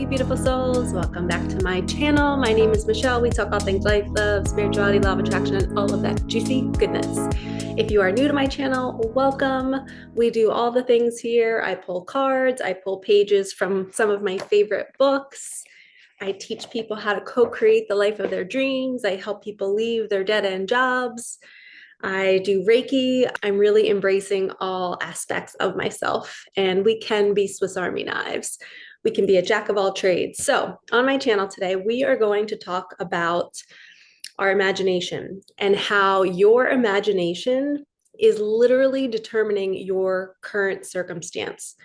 beautiful souls. Welcome back to my channel. My name is Michelle. We talk all things life, love, spirituality, law of attraction, and all of that juicy goodness. If you are new to my channel, welcome. We do all the things here. I pull cards, I pull pages from some of my favorite books. I teach people how to co-create the life of their dreams. I help people leave their dead-end jobs. I do Reiki. I'm really embracing all aspects of myself, and we can be Swiss Army knives. We can be a jack of all trades. So on my channel today, we are going to talk about our imagination and how your imagination is literally determining your current circumstance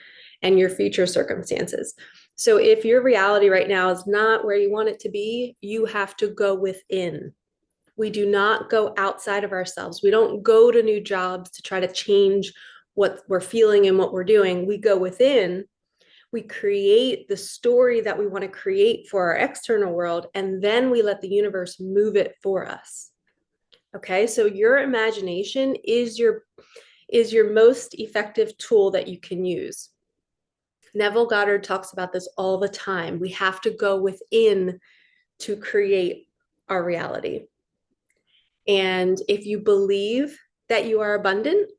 and your future circumstances. So if your reality right now is not where you want it to be, you have to go within. We do not go outside of ourselves. We don't go to new jobs to try to change what we're feeling and what we're doing. We go within. We create the story that we want to create for our external world, and then we let the universe move it for us. Okay, so your imagination is your most effective tool that you can use. Neville Goddard talks about this all the time. We have to go within to create our reality. And if you believe that you are abundant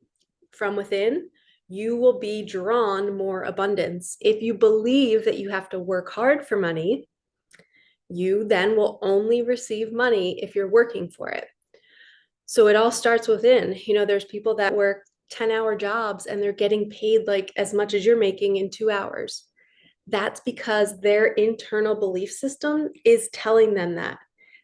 from within, you will be drawn more abundance. If you believe that you have to work hard for money, you then will only receive money if you're working for it. So it all starts within. You know, there's people that work 10-hour jobs and they're getting paid like as much as you're making in 2 hours. That's because their internal belief system is telling them that.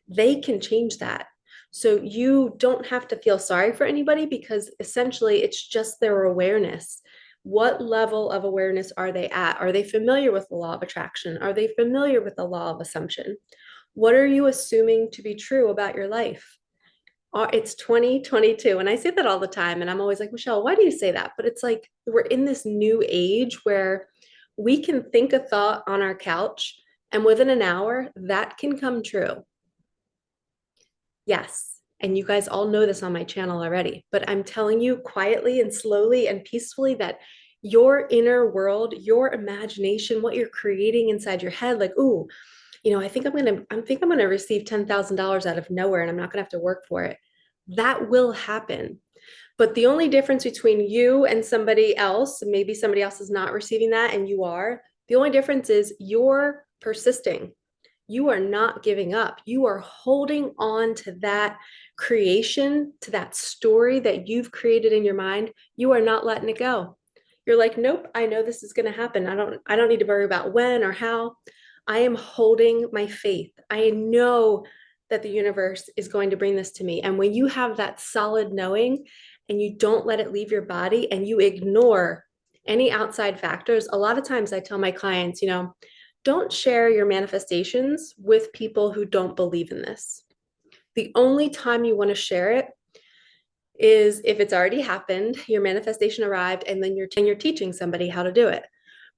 They can change that. So you don't have to feel sorry for anybody, because essentially it's just their awareness. What level of awareness are they at? Are they familiar with the law of attraction? Are they familiar with the law of assumption? What are you assuming to be true about your life? It's 2022. And I say that all the time. And I'm always like, Michelle, why do you say that? But it's like, we're in this new age where we can think a thought on our couch, and within an hour, that can come true. Yes, and you guys all know this on my channel already, but I'm telling you quietly and slowly and peacefully that your inner world, your imagination, what you're creating inside your head, like, ooh, you know, I think I'm gonna receive $10,000 out of nowhere, and I'm not gonna have to work for it. That will happen. But the only difference between you and somebody else, maybe somebody else is not receiving that and you are, the only difference is you're persisting. You are not giving up. You are holding on to that creation, to that story that you've created in your mind. You are not letting it go. You're like, nope, I know this is going to happen. I don't need to worry about when or how. I am holding my faith. I know that the universe is going to bring this to me. And when you have that solid knowing and you don't let it leave your body and you ignore any outside factors, a lot of times I tell my clients, you know, don't share your manifestations with people who don't believe in this. The only time you want to share it is if it's already happened, your manifestation arrived, and then you're teaching somebody how to do it.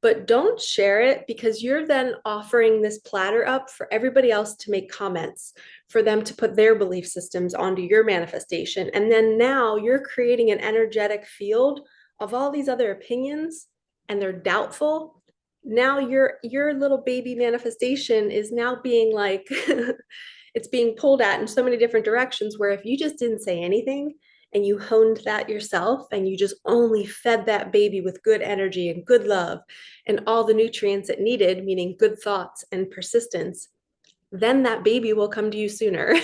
But don't share it, because you're then offering this platter up for everybody else to make comments, for them to put their belief systems onto your manifestation. And then now you're creating an energetic field of all these other opinions, and they're doubtful. Now your little baby manifestation is now being like, it's being pulled at in so many different directions, where if you just didn't say anything and you honed that yourself and you just only fed that baby with good energy and good love and all the nutrients it needed, meaning good thoughts and persistence, then that baby will come to you sooner.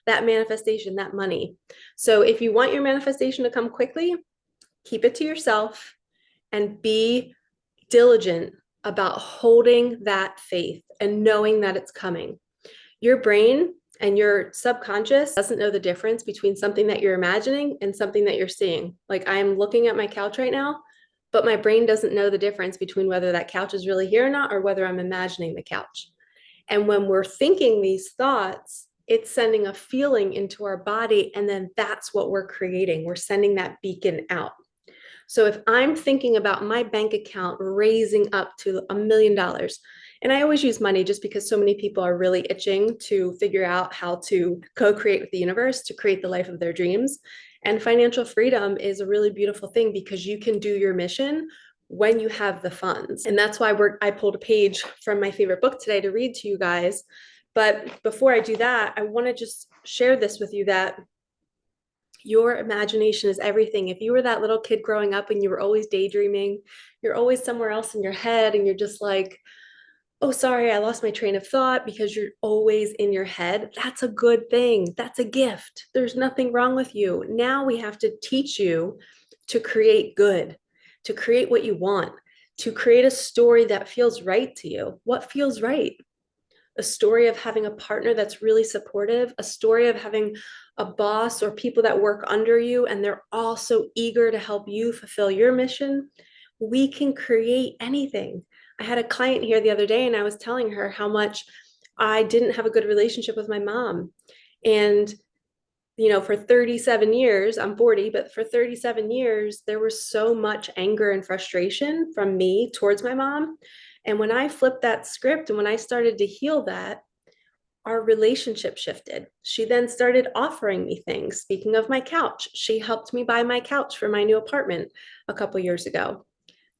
That manifestation, that money. So if you want your manifestation to come quickly, keep it to yourself and be diligent about holding that faith and knowing that it's coming. Your brain and your subconscious doesn't know the difference between something that you're imagining and something that you're seeing. Like, I am looking at my couch right now, but my brain doesn't know the difference between whether that couch is really here or not, or whether I'm imagining the couch. And when we're thinking these thoughts, it's sending a feeling into our body, and then that's what we're creating. We're sending that beacon out. So if I'm thinking about my bank account raising up to $1 million, and I always use money just because so many people are really itching to figure out how to co-create with the universe to create the life of their dreams. And financial freedom is a really beautiful thing, because you can do your mission when you have the funds. And that's why I pulled a page from my favorite book today to read to you guys. But before I do that, I want to just share this with you, that your imagination is everything. If you were that little kid growing up and you were always daydreaming, you're always somewhere else in your head and you're just like, oh, sorry, I lost my train of thought, because you're always in your head. That's a good thing. That's a gift. There's nothing wrong with you. Now we have to teach you to create good, to create what you want, to create a story that feels right to you. What feels right? A story of having a partner that's really supportive, a story of having a boss or people that work under you and they're all so eager to help you fulfill your mission. We can create anything. I had a client here the other day and I was telling her how much I didn't have a good relationship with my mom. And for 37 years, I'm 40, but for 37 years, there was so much anger and frustration from me towards my mom. And when I flipped that script and when I started to heal that, our relationship shifted. She then started offering me things. Speaking of my couch, she helped me buy my couch for my new apartment a couple years ago.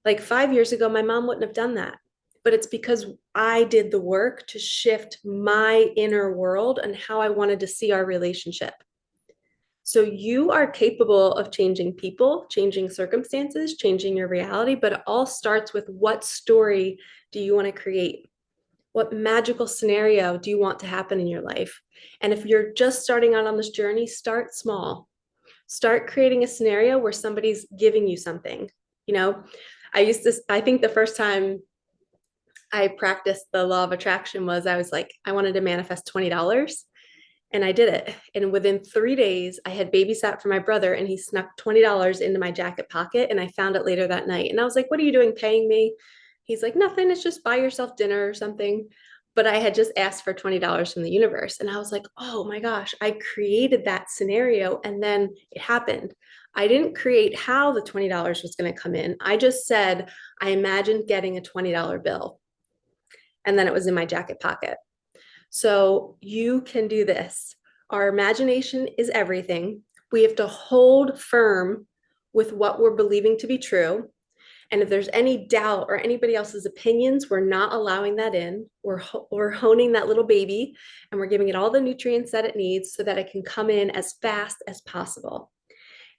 Like 5 years ago, my mom wouldn't have done that. But it's because I did the work to shift my inner world and how I wanted to see our relationship. So you are capable of changing people, changing circumstances, changing your reality, but it all starts with, what story do you want to create? What magical scenario do you want to happen in your life? And if you're just starting out on this journey, start small. Start creating a scenario where somebody's giving you something. I think the first time I practiced the law of attraction was, I was like, I wanted to manifest $20. And I did it. And within 3 days, I had babysat for my brother and he snuck $20 into my jacket pocket. And I found it later that night. And I was like, what are you doing paying me? He's like, nothing. It's just buy yourself dinner or something. But I had just asked for $20 from the universe. And I was like, oh my gosh, I created that scenario. And then it happened. I didn't create how the $20 was going to come in. I just said, I imagined getting a $20 bill. And then it was in my jacket pocket. So you can do this. Our imagination is everything. We have to hold firm with what we're believing to be true. And if there's any doubt or anybody else's opinions, we're not allowing that in. We're honing that little baby and we're giving it all the nutrients that it needs so that it can come in as fast as possible.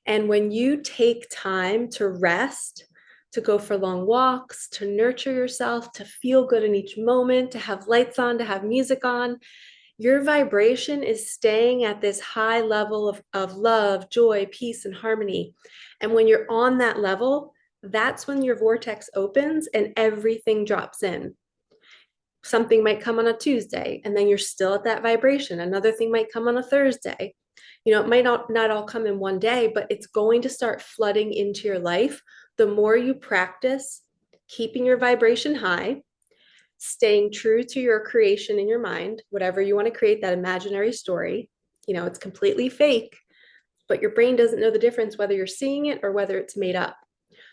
And when you take time to rest, to go for long walks, to nurture yourself, to feel good in each moment, to have lights on, to have music on, your vibration is staying at this high level of love, joy, peace, and harmony. And when you're on that level, that's when your vortex opens and everything drops in. Something might come on a Tuesday and then you're still at that vibration. Another thing might come on a Thursday. It might not all come in one day, but it's going to start flooding into your life. The more you practice keeping your vibration high, staying true to your creation in your mind, whatever you want to create, that imaginary story, it's completely fake, but your brain doesn't know the difference whether you're seeing it or whether it's made up.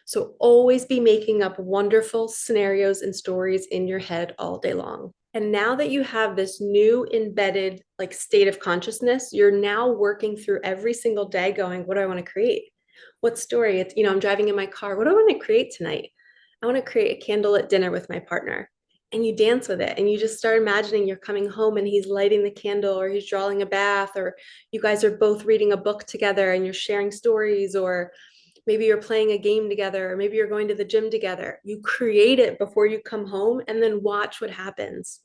So always be making up wonderful scenarios and stories in your head all day long. And now that you have this new embedded state of consciousness, you're now working through every single day going, what do I want to create? What story? I'm driving in my car. What do I want to create tonight? I want to create a candlelit dinner with my partner. And you dance with it and you just start imagining you're coming home and he's lighting the candle or he's drawing a bath, or you guys are both reading a book together and you're sharing stories, or maybe you're playing a game together, or maybe you're going to the gym together. You create it before you come home and then watch what happens.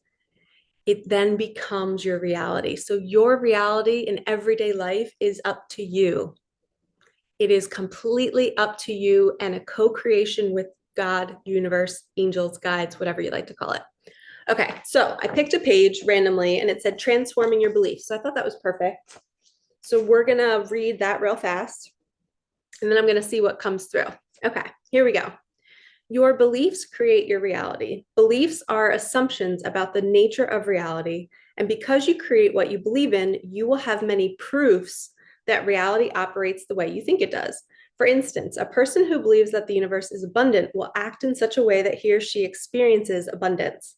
It then becomes your reality. So your reality in everyday life is up to you. It is completely up to you and a co-creation with God, universe, angels, guides, whatever you like to call it. Okay, so I picked a page randomly and it said transforming your beliefs. So I thought that was perfect. So we're gonna read that real fast and then I'm gonna see what comes through. Okay, here we go. Your beliefs create your reality. Beliefs are assumptions about the nature of reality. And because you create what you believe in, you will have many proofs that reality operates the way you think it does. For instance, a person who believes that the universe is abundant will act in such a way that he or she experiences abundance.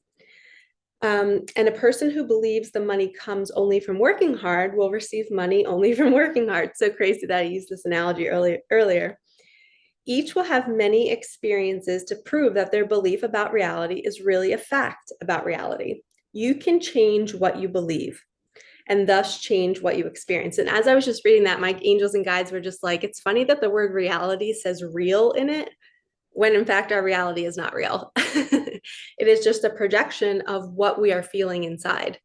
And a person who believes the money comes only from working hard will receive money only from working hard. So crazy that I used this analogy earlier. Each will have many experiences to prove that their belief about reality is really a fact about reality. You can change what you believe and thus change what you experience. And as I was just reading that, my angels and guides were just like, it's funny that the word reality says real in it, when in fact our reality is not real. It is just a projection of what we are feeling inside.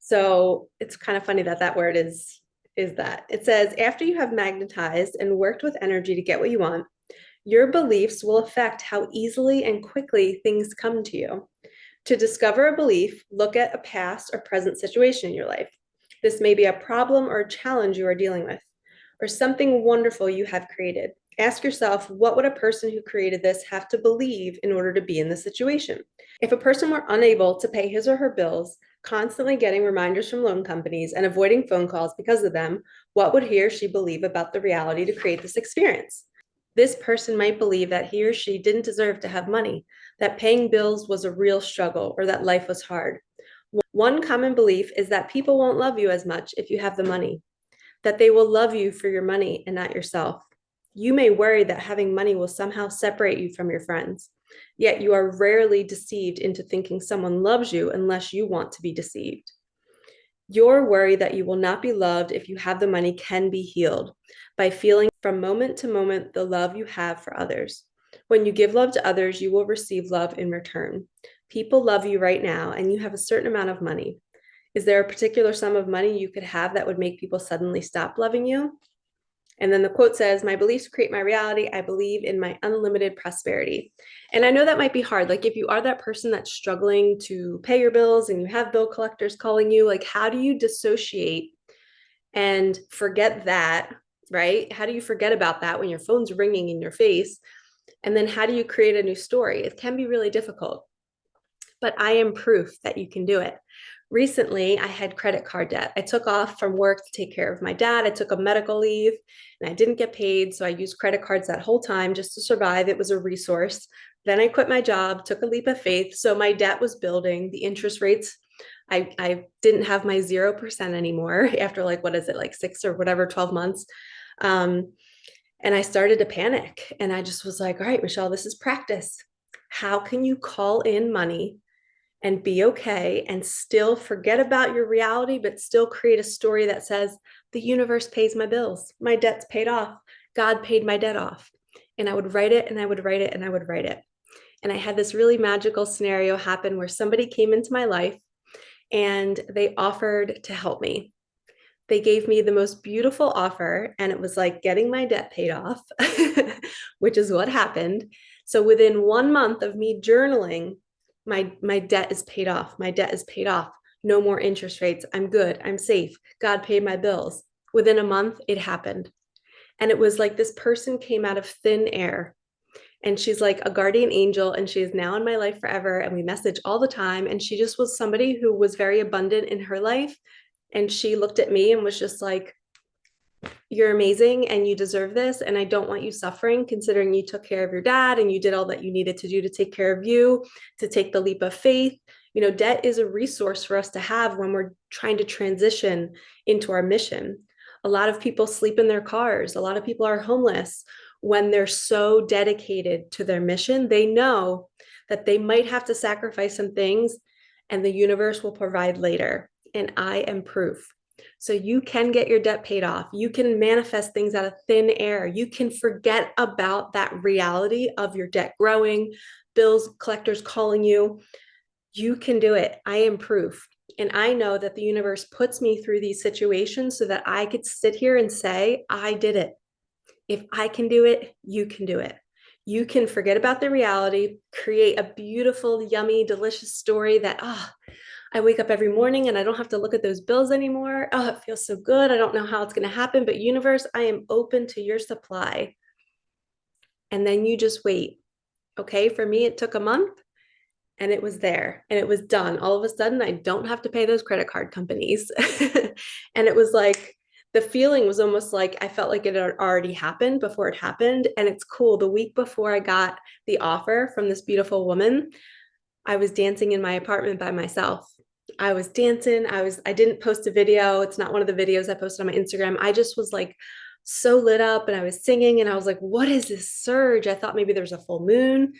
So it's kind of funny that that word is that. It says, after you have magnetized and worked with energy to get what you want, your beliefs will affect how easily and quickly things come to you. To discover a belief, look at a past or present situation in your life. This may be a problem or a challenge you are dealing with, or something wonderful you have created. Ask yourself, what would a person who created this have to believe in order to be in this situation? If a person were unable to pay his or her bills, constantly getting reminders from loan companies and avoiding phone calls because of them, what would he or she believe about the reality to create this experience? This person might believe that he or she didn't deserve to have money, that paying bills was a real struggle, or that life was hard. One common belief is that people won't love you as much if you have the money, that they will love you for your money and not yourself. You may worry that having money will somehow separate you from your friends, yet you are rarely deceived into thinking someone loves you unless you want to be deceived. Your worry that you will not be loved if you have the money can be healed by feeling from moment to moment the love you have for others. When you give love to others, you will receive love in return. People love you right now, and you have a certain amount of money. Is there a particular sum of money you could have that would make people suddenly stop loving you? And then the quote says, my beliefs create my reality. I believe in my unlimited prosperity. And I know that might be hard. Like if you are that person that's struggling to pay your bills and you have bill collectors calling you, like how do you dissociate and forget that, right? How do you forget about that when your phone's ringing in your face? And then how do you create a new story? It can be really difficult, but I am proof that you can do it. Recently, I had credit card debt. I took off from work to take care of my dad. I took a medical leave and I didn't get paid. So I used credit cards that whole time just to survive. It was a resource. Then I quit my job, took a leap of faith. So my debt was building. The interest rates, I didn't have my 0% anymore after like, what is it, like 6 or whatever, 12 months. And I started to panic. And I just was like, all right, Michelle, this is practice. How can you call in money and be okay and still forget about your reality, but still create a story that says, the universe pays my bills, my debt's paid off, God paid my debt off. And I would write it and I would write it and I would write it. And I had this really magical scenario happen where somebody came into my life and they offered to help me. They gave me the most beautiful offer, and it was like getting my debt paid off, which is what happened. So within 1 month of me journaling, my debt is paid off. My debt is paid off. No more interest rates. I'm good. I'm safe. God paid my bills. Within a month, it happened. And it was like this person came out of thin air. And she's like a guardian angel, and she is now in my life forever. And we message all the time. And she just was somebody who was very abundant in her life. And she looked at me and was just like, you're amazing and you deserve this. And I don't want you suffering, considering you took care of your dad and you did all that you needed to do to take care of you, to take the leap of faith. You know, debt is a resource for us to have when we're trying to transition into our mission. A lot of people sleep in their cars. A lot of people are homeless. When they're so dedicated to their mission, they know that they might have to sacrifice some things and the universe will provide later. And I am proof. So you can get your debt paid off. You can manifest things out of thin air. You can forget about that reality of your debt growing, bills collectors calling you. You can do it. I am proof. And I know that the universe puts me through these situations so that I could sit here and say, I did it. If I can do it, you can do it. You can forget about the reality, create a beautiful, yummy, delicious story that, I wake up every morning and I don't have to look at those bills anymore. Oh, it feels so good. I don't know how it's going to happen, but universe, I am open to your supply. And then you just wait. Okay. For me, it took a month and it was there and it was done. All of a sudden, I don't have to pay those credit card companies. And it was like, the feeling was almost like I felt like it had already happened before it happened. And it's cool. The week before I got the offer from this beautiful woman, I was dancing in my apartment by myself. I was dancing. I didn't post a video. It's not one of the videos I posted on my Instagram. I just was like so lit up and I was singing and I was like, what is this surge? I thought maybe there's a full moon,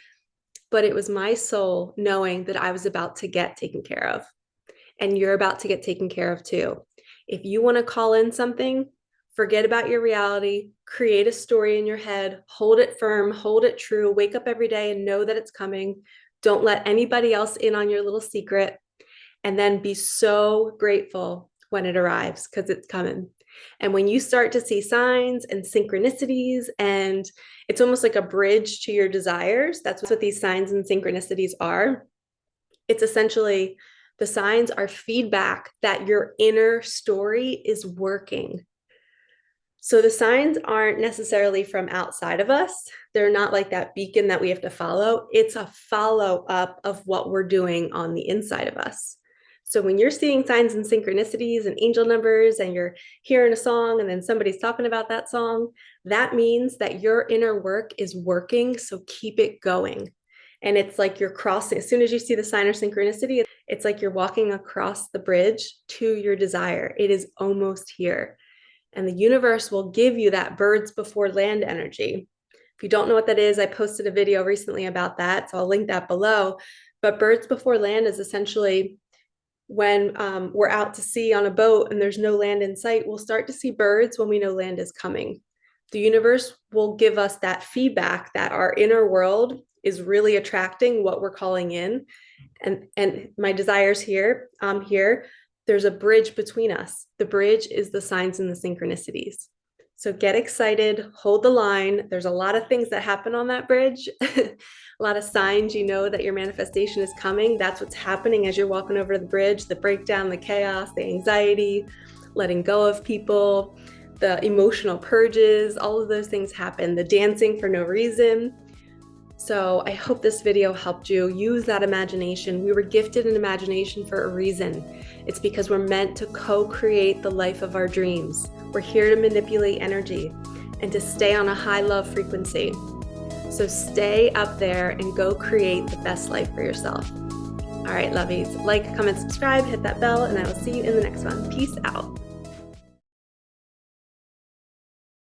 but it was my soul knowing that I was about to get taken care of. And you're about to get taken care of too. If you want to call in something, forget about your reality, create a story in your head, hold it firm, hold it true, wake up every day and know that it's coming. Don't let anybody else in on your little secret. And then be so grateful when it arrives because it's coming. And when you start to see signs and synchronicities, and it's almost like a bridge to your desires, that's what these signs and synchronicities are. It's essentially the signs are feedback that your inner story is working. So the signs aren't necessarily from outside of us. They're not like that beacon that we have to follow. It's a follow up of what we're doing on the inside of us. So when you're seeing signs and synchronicities and angel numbers and you're hearing a song and then somebody's talking about that song, that means that your inner work is working. So keep it going. And it's like you're crossing, as soon as you see the sign or synchronicity, it's like you're walking across the bridge to your desire. It is almost here. And the universe will give you that birds before land energy. If you don't know what that is, I posted a video recently about that, so I'll link that below. But birds before land is essentially when we're out to sea on a boat and there's no land in sight, we'll start to see birds when we know land is coming. The universe will give us that feedback that our inner world is really attracting what we're calling in. And my desires here, I'm here. There's a bridge between us. The bridge is the signs and the synchronicities. So get excited, hold the line. There's a lot of things that happen on that bridge. A lot of signs, you know, that your manifestation is coming. That's what's happening as you're walking over the bridge, the breakdown, the chaos, the anxiety, letting go of people, the emotional purges, all of those things happen, the dancing for no reason. So I hope this video helped you use that imagination. We were gifted an imagination for a reason. It's because we're meant to co-create the life of our dreams. We're here to manipulate energy and to stay on a high love frequency. So stay up there and go create the best life for yourself. All right, lovies, like, comment, subscribe, hit that bell, and I will see you in the next one. Peace out.